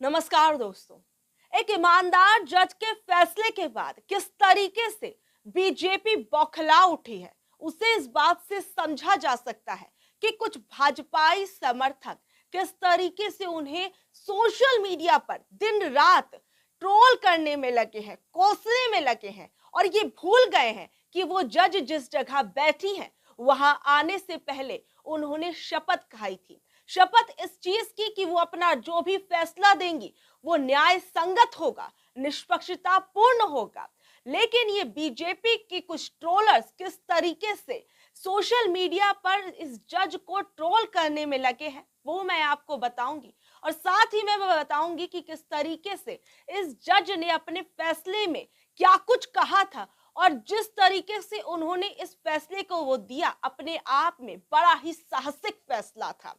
नमस्कार दोस्तों। एक ईमानदार जज के फैसले के बाद किस तरीके से बीजेपी बौखला उठी है, उसे इस बात से समझा जा सकता है कि कुछ भाजपाई समर्थक किस तरीके से उन्हें सोशल मीडिया पर दिन रात ट्रोल करने में लगे हैं, कोसने में लगे हैं और ये भूल गए हैं कि वो जज जिस जगह बैठी हैं, वहां आने से पहले उन्होंने शपथ खाई थी। शपथ इस चीज की कि वो अपना जो भी फैसला देंगी वो न्याय संगत होगा, निष्पक्षता पूर्ण होगा। लेकिन ये बीजेपी की कुछ ट्रोलर्स किस तरीके से सोशल मीडिया पर इस जज को ट्रोल करने में लगे हैं वो मैं आपको बताऊंगी, और साथ ही मैं बताऊंगी कि किस तरीके से इस जज ने अपने फैसले में क्या कुछ कहा था और जिस तरीके से उन्होंने इस फैसले को वो दिया, अपने आप में बड़ा ही साहसिक फैसला था।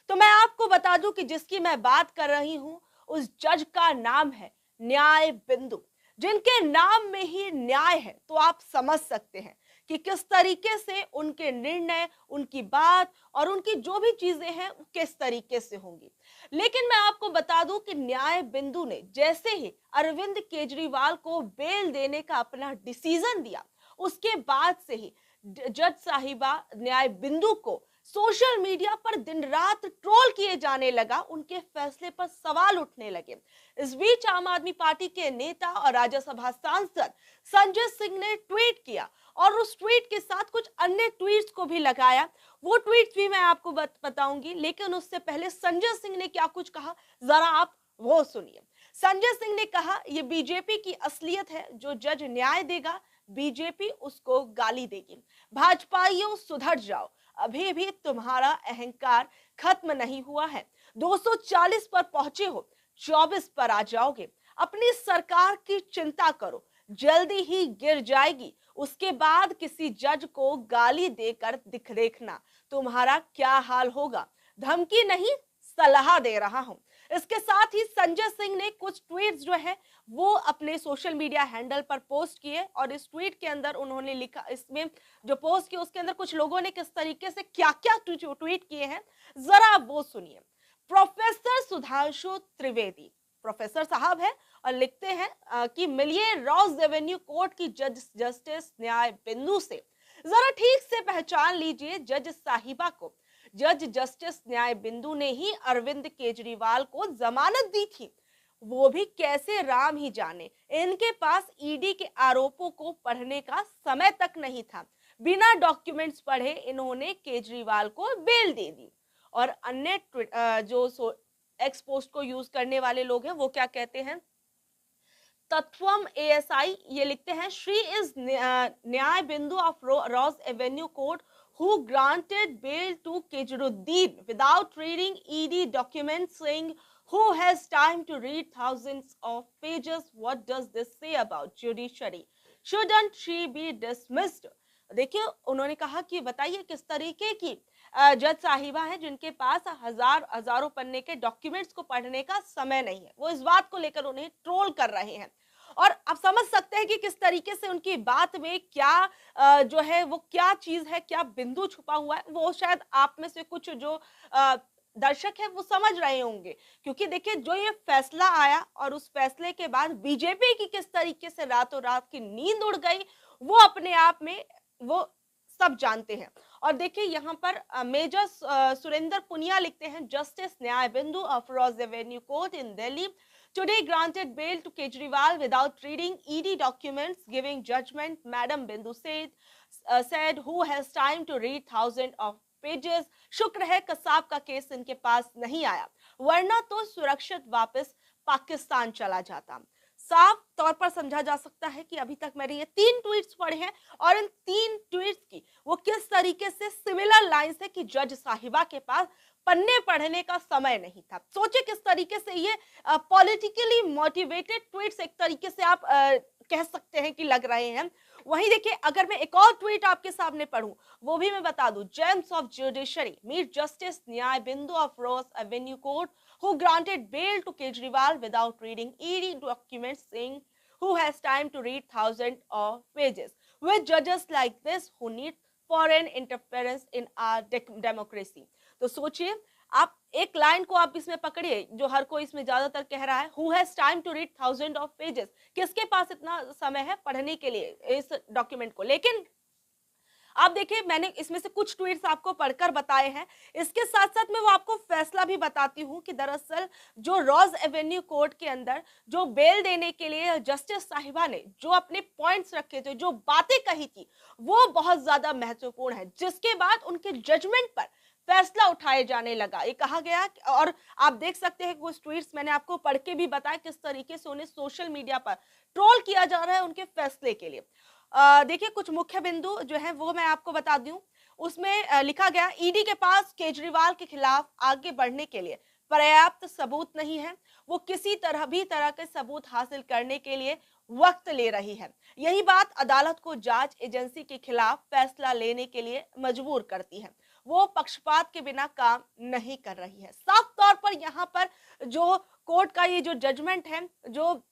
तो मैं आपको बता दूं कि जिसकी मैं बात कर रही हूं उस जज का नाम है न्याय बिंदु। जिनके नाम में ही न्याय है तो आप समझ सकते हैं कि किस तरीके से उनके निर्णय, उनकी बात और उनकी जो भी चीजें हैं वो किस तरीके से होंगी। लेकिन मैं आपको बता दूं कि न्याय बिंदु ने जैसे ही अरविंद केजरीवाल को बेल देने का अपना डिसीजन दिया, उसके बाद से ही जज साहिबा न्याय बिंदु को सोशल मीडिया पर दिन रात ट्रोल किए जाने लगा, उनके फैसले पर सवाल उठने लगे। इस बीच आम आदमी पार्टी के नेता और राज्यसभा सांसद संजय सिंह ने ट्वीट किया और उस ट्वीट के साथ कुछ अन्य ट्वीट्स को भी लगाया। वो ट्वीट्स भी मैं आपको बताऊंगी, लेकिन उससे पहले संजय सिंह ने क्या कुछ कहा जरा आप वो सुनिए। संजय सिंह ने कहा, यह बीजेपी की असलियत है, जो जज न्याय देगा बीजेपी उसको गाली देगी। भाजपाइयों सुधर जाओ, अभी भी तुम्हारा अहंकार खत्म नहीं हुआ है। 240 पर पहुंचे हो, 24 पर आ जाओगे। अपनी सरकार की चिंता करो, जल्दी ही गिर जाएगी। उसके बाद किसी जज को गाली देकर देखना तुम्हारा क्या हाल होगा। धमकी नहीं, सलाह दे रहा हूं। इसके साथ ही संजय सिंह ने कुछ ट्वीट्स जो है वो अपने सोशल मीडिया हैंडल पर पोस्ट किए और इस ट्वीट के अंदर उन्होंने लिखा, इसमें जो पोस्ट किया उसके अंदर कुछ लोगों ने किस तरीके से क्या क्या ट्वीट किए हैं जरा आप वो सुनिए। प्रोफेसर सुधांशु त्रिवेदी प्रोफेसर साहब है और लिखते हैं कि मिलिए रॉस रेवेन्यू कोर्ट की जस्टिस न्याय बिंदु से, जरा ठीक से पहचान लीजिए जज साहिबा को। जज जस्टिस न्याय बिंदु ने ही अरविंद केजरीवाल को जमानत दी थी, वो भी कैसे राम ही जाने। इनके पास ईडी के आरोपों को पढ़ने का समय तक नहीं था, बिना डॉक्यूमेंट्स पढ़े इन्होंने केजरीवाल को बेल दे दी। और अन्य जो एक्स पोस्ट को यूज करने वाले लोग हैं वो क्या कहते हैं, तत्वम एएसआई ये लिखते हैं, श्री इज न्याय Bindu of Rouse Avenue court who granted bail to Kejaruddin without reading ED documents, saying who has time to read thousands of pages. What does this say about judiciary? Shouldn't she be dismissed? देखिए उन्होंने कहा कि बताइए किस तरीके की जज साहिबा है जिनके पास हजारों पन्ने के डॉक्यूमेंट्स को पढ़ने का समय नहीं है, वो इस बात को लेकर उन्हें ट्रोल कर रहे हैं। और आप समझ सकते हैं कि किस तरीके से उनकी बात में क्या जो है वो क्या चीज है, क्या बिंदु छुपा हुआ है, वो शायद आप में से कुछ जो दर्शक है वो समझ रहे होंगे। क्योंकि देखिए जो ये फैसला आया और उस फैसले के बाद बीजेपी की किस तरीके से रातों रात की नींद उड़ गई, वो अपने आप में वो सब जानते हैं। और देखिए यहाँ पर मेजर सुरेंद्र पुनिया लिखते हैं, justice Nyay Bindu of Rouse Avenue court in Delhi today granted bail to Kejriwal without reading ED documents. Giving judgment, Madam Bindu said who has time to read thousands of pages. शुक्र है कसाब का केस इनके पास नहीं आया, वरना तो सुरक्षित वापस पाकिस्तान चला जाता। साफ तौर पर समझा जा सकता है कि अभी तक मैंने ये 3 ट्वीट्स पढ़े हैं और इन 3 ट्वीट्स की वो किस तरीके से सिमिलर लाइंस है कि जज साहिबा के पास पन्ने पढ़ने का समय नहीं था। सोचे किस तरीके से ये पॉलिटिकली मोटिवेटेड ट्वीट्स एक तरीके से आप कह सकते हैं कि लग रहे हैं। वहीं देखिए अगर मैं एक और ट्वीट आपके सामने पढ़ूं, वो भी मैं बता दूं, gems of judiciary meet justice Nyay Bindu of Rouse Avenue court who granted bail to Kejriwal without reading ED documents, saying who has time to read thousands of pages. With judges like this who need foreign interference in our democracy. तो सोचिए आप एक line को आप इसमें पकड़िए जो हर कोई इसमें ज्यादातर कह रहा है, who has time to read thousand of pages, किसके पास इतना समय है पढ़ने के लिए इस डॉक्यूमेंट को। लेकिन आप देखिए मैंने इसमें से कुछ ट्वीट्स आपको पढ़कर बताए हैं, इसके साथ साथ मैं वो आपको फैसला भी बताती हूँ कि दरअसल जो रॉज एवेन्यू कोर्ट के अंदर जो बेल देने के लिए जस्टिस साहिबा ने जो अपने पॉइंट्स रखे थे, जो बातें कही थी, वो बहुत ज्यादा महत्वपूर्ण है, जिसके बाद उनके जजमेंट पर फैसला उठाए जाने लगा। ये कहा गया और आप देख सकते हैं कुछ ट्वीट्स मैंने आपको पढ़ के भी बताया किस तरीके से उन्हें सोशल मीडिया पर ट्रोल किया जा रहा है उनके फैसले के लिए। देखिए कुछ मुख्य बिंदु जो है वो मैं आपको बता दूं। उसमें लिखा गया, ईडी के पास केजरीवाल के खिलाफ आगे बढ़ने के लिए पर्याप्त सबूत नहीं है, वो किसी तरह के सबूत हासिल करने के लिए वक्त ले रही है। यही बात अदालत को जांच एजेंसी के खिलाफ फैसला लेने के लिए मजबूर करती है। वो पक्षपात के बिना काम नहीं कर रही है। साफ तौर पर यहाँ पर जो कोर्ट का ये जो जजमेंट है, जो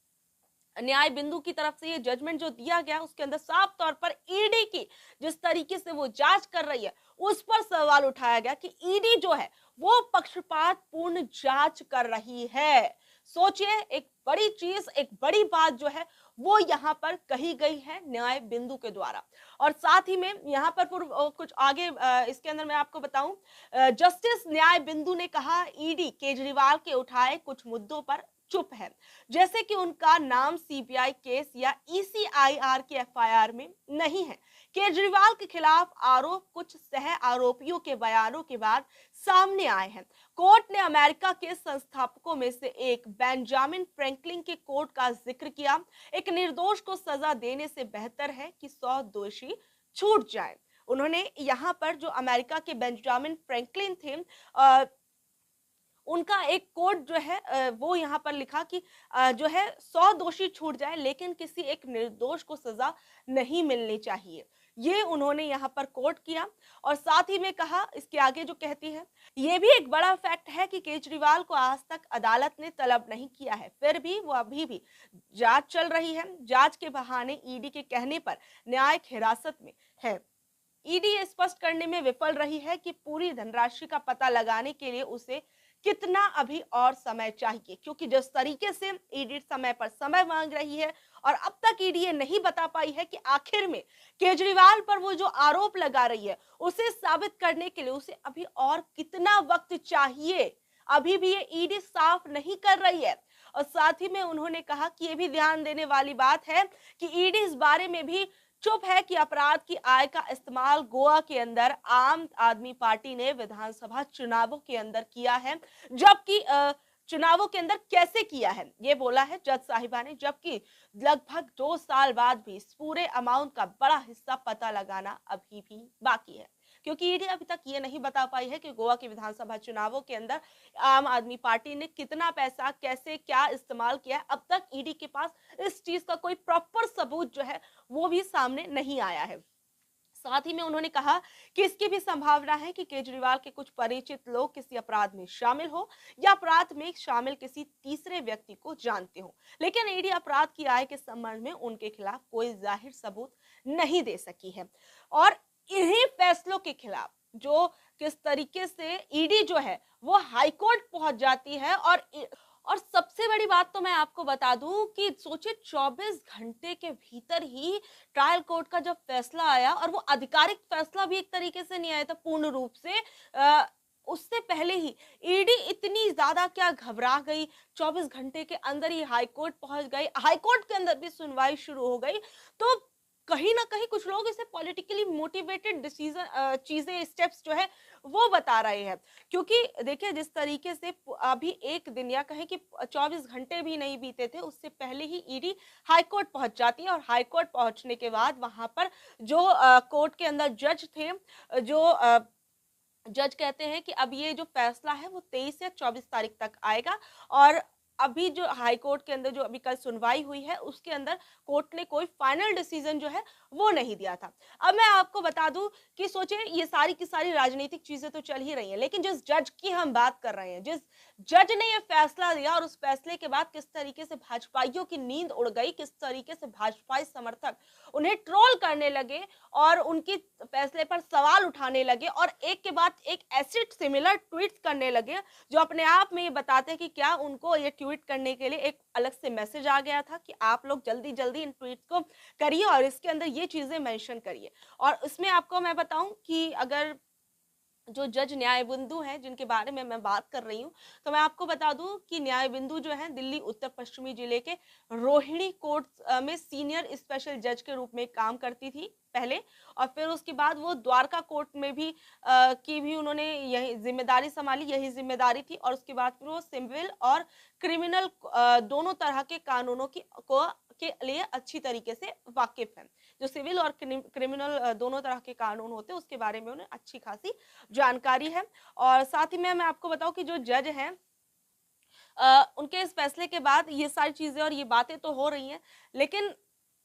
न्याय बिंदु की तरफ से ये जजमेंट जो दिया गया, उसके अंदर साफ तौर पर ईडी की जिस तरीके से वो जांच कर रही है उस पर सवाल उठाया गया कि ईडी जो है वो पक्षपात पूर्ण जांच कर रही है। सोचिए, एक बड़ी चीज, एक बड़ी बात जो है वो यहाँ पर कही गई है न्याय बिंदु के द्वारा। और साथ ही में यहाँ पर कुछ आगे इसके अंदर मैं आपको बताऊं, जस्टिस न्याय बिंदु ने कहा, ईडी केजरीवाल के उठाए कुछ मुद्दों पर चुप है, जैसे कि उनका नाम सीबीआई केस या ईसीआईआर की एफआईआर में नहीं है। केजरीवाल के खिलाफ आरोप कुछ सह आरोपियों के बयानों के बाद सामने आए हैं। कोर्ट ने अमेरिका के संस्थापकों में से एक बेंजामिन फ्रैंकलिन के कोट का जिक्र किया। एक निर्दोष को सजा देने से बेहतर है कि 100 दोषी छूट जाए। उन्होंने यहाँ पर जो अमेरिका के बेंजामिन फ्रैंकलिन थे, उनका एक कोट जो है वो यहाँ पर लिखा कि जो है 100 दोषी छूट जाए लेकिन किसी एक निर्दोष को सजा नहीं मिलनी चाहिए। ये उन्होंने यहाँ पर कोट किया। और साथ ही में कहा, इसके आगे जो कहती है, ये भी एक बड़ा फैक्ट है कि केजरीवाल को आज तक अदालत ने तलब नहीं किया है, फिर भी वो अभी भी जांच चल रही है। जांच के बहाने ईडी के कहने पर न्यायिक हिरासत में है। ईडी स्पष्ट करने में विफल रही है कि पूरी धनराशि का पता लगाने के लिए उसे कितना अभी और समय चाहिए, क्योंकि जिस तरीके से ईडी समय पर समय मांग रही है और अब तक ईडी ये नहीं बता पाई है कि आखिर में केजरीवाल पर वो जो आरोप लगा रही है उसे साबित करने के लिए उसे अभी और कितना वक्त चाहिए, अभी भी ये ईडी साफ नहीं कर रही है। और साथ ही में उन्होंने कहा कि ये भी ध्यान देने वाली बात है कि ईडी इस बारे में भी चुप है कि अपराध की आय का इस्तेमाल गोवा के अंदर आम आदमी पार्टी ने विधानसभा चुनावों के अंदर किया है, जबकि चुनावों के अंदर कैसे किया है ये बोला है जज साहिबा ने, जबकि लगभग 2 साल बाद भी इस पूरे अमाउंट का बड़ा हिस्सा पता लगाना अभी भी बाकी है, क्योंकि ईडी अभी तक ये नहीं बता पाई है कि गोवा के विधानसभा चुनावों के अंदर आम आदमी पार्टी ने कितना पैसा कैसे क्या इस्तेमाल किया है। अब तक ईडी के पास इस चीज का कोई प्रॉपर सबूत जो है वो भी सामने नहीं आया है। साथ ही में उन्होंने कहा कि इसकी भी संभावना है कि केजरीवाल के कुछ परिचित लोग किसी अपराध में शामिल हो या अपराध में शामिल किसी तीसरे व्यक्ति को जानते हो, लेकिन ईडी अपराध की आय के संबंध में उनके खिलाफ कोई जाहिर सबूत नहीं दे सकी है। और इन्हीं फैसलों के खिलाफ जो किस तरीके से ईडी जो है वो हाईकोर्ट पहुंच जाती है। और सबसे बड़ी बात तो मैं आपको बता दूं कि सोचिए 24 घंटे के भीतर ही ट्रायल कोर्ट का जब फैसला आया, और वो आधिकारिक फैसला भी एक तरीके से नहीं आया था पूर्ण रूप से, उससे पहले ही ईडी इतनी ज्यादा क्या घबरा गई, 24 घंटे के अंदर ही हाईकोर्ट पहुंच गई, हाईकोर्ट के अंदर भी सुनवाई शुरू हो गई। तो कहीं ना कहीं कुछ लोग इसे पॉलिटिकली मोटिवेटेड डिसीजन चीजें स्टेप्स जो है वो बता रहे हैं, क्योंकि देखिए जिस तरीके से अभी एक दिन या कहें कि 24 घंटे भी नहीं बीते थे उससे पहले ही ईडी हाईकोर्ट पहुंच जाती है, और हाईकोर्ट पहुंचने के बाद वहां पर जो कोर्ट के अंदर जज थे, जो जज कहते हैं कि अब ये जो फैसला है वो 23 या 24 तारीख तक आएगा। और अभी जो हाई कोर्ट के अंदर जो अभी कल सुनवाई हुई है उसके अंदर कोर्ट ने कोई फाइनल डिसीजन जो है वो नहीं दिया था। अब मैं आपको बता दूं कि सोचिए ये सारी की सारी राजनीतिक चीजें तो चल ही रही हैं, लेकिन जिस जज की हम बात कर रहे हैं, जिस जज ने ये फैसला दिया और उस फैसले के बाद किस तरीके से भाजपाइयों की नींद उड़ गई, किस तरीके से भाजपाई समर्थक उन्हें ट्रोल करने लगे और उनकी फैसले पर सवाल उठाने लगे और एक के बाद एक ऐसे सिमिलर ट्वीट्स करने लगे जो अपने आप में ये बताते हैं कि क्या उनको ये ट्वीट करने के लिए एक अलग से मैसेज आ गया था कि आप लोग जल्दी जल्दी इन ट्वीट्स को करिए और इसके अंदर ये चीजें मेंशन करिए। और इसमें आपको मैं बताऊं कि अगर जो जज न्यायबिंदु हैं जिनके बारे में मैं बात कर रही हूँ, तो मैं आपको बता दूं कि न्यायबिंदु जो है दिल्ली उत्तर पश्चिमी जिले के रोहिणी कोर्ट में सीनियर स्पेशल जज के रूप में काम करती थी पहले, और फिर उसके बाद वो द्वारका कोर्ट में भी की भी उन्होंने यही जिम्मेदारी संभाली, यही जिम्मेदारी थी। और उसके बाद फिर वो सिविल और क्रिमिनल दोनों तरह के कानूनों की को के लिए अच्छी तरीके से वाकिफ है। जो सिविल और क्रिमिनल दोनों तरह के कानून होते हैं उसके बारे में उन्हें अच्छी खासी जानकारी है। और साथ ही में मैं आपको बताऊं कि जो जज हैं उनके इस फैसले के बाद ये सारी चीजें और ये बातें तो हो रही हैं, लेकिन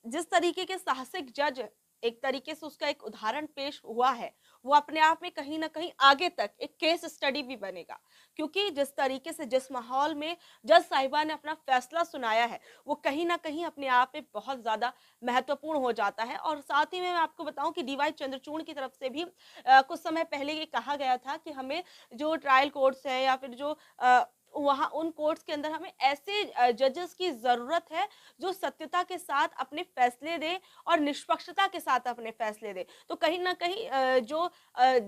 जिस तरीके के साहसिक जज एक तरीके से उसका एक उदाहरण पेश हुआ है, वो अपने आप में कहीं ना कहीं आगे तक एक केस स्टडी भी बनेगा। क्योंकि जिस तरीके से जिस माहौल में जज साहिबा ने अपना फैसला सुनाया है, वो कहीं ना कहीं अपने आप में बहुत ज्यादा महत्वपूर्ण हो जाता है। और साथ ही में मैं आपको बताऊं कि डीवाई चंद्रचूड़ की तरफ से भी कुछ समय पहले ये कहा गया था कि हमें जो ट्रायल कोर्ट्स है या फिर जो वहाँ उन कोर्ट्स के अंदर हमें ऐसे जजेस की जरूरत है जो सत्यता के साथ अपने फैसले दे और निष्पक्षता के साथ अपने फैसले दे। तो कहीं ना कहीं जो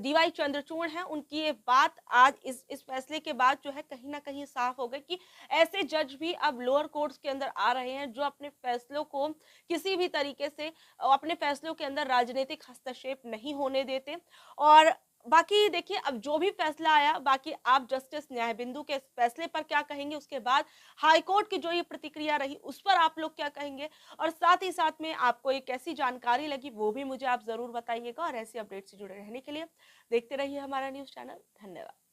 डीवाई चंद्रचूड़ हैं उनकी ये बात आज इस फैसले के बाद जो है कहीं ना कहीं साफ हो गई कि ऐसे जज भी अब लोअर कोर्ट्स के अंदर आ रहे हैं जो अपने फैसलों को किसी भी तरीके से अपने फैसलों के अंदर राजनीतिक हस्तक्षेप नहीं होने देते। और बाकी देखिए अब जो भी फैसला आया, बाकी आप जस्टिस न्यायबिंदु के इस फैसले पर क्या कहेंगे, उसके बाद हाई कोर्ट की जो ये प्रतिक्रिया रही उस पर आप लोग क्या कहेंगे, और साथ ही साथ में आपको एक कैसी जानकारी लगी वो भी मुझे आप जरूर बताइएगा। और ऐसी अपडेट से जुड़े रहने के लिए देखते रहिए हमारा न्यूज चैनल। धन्यवाद।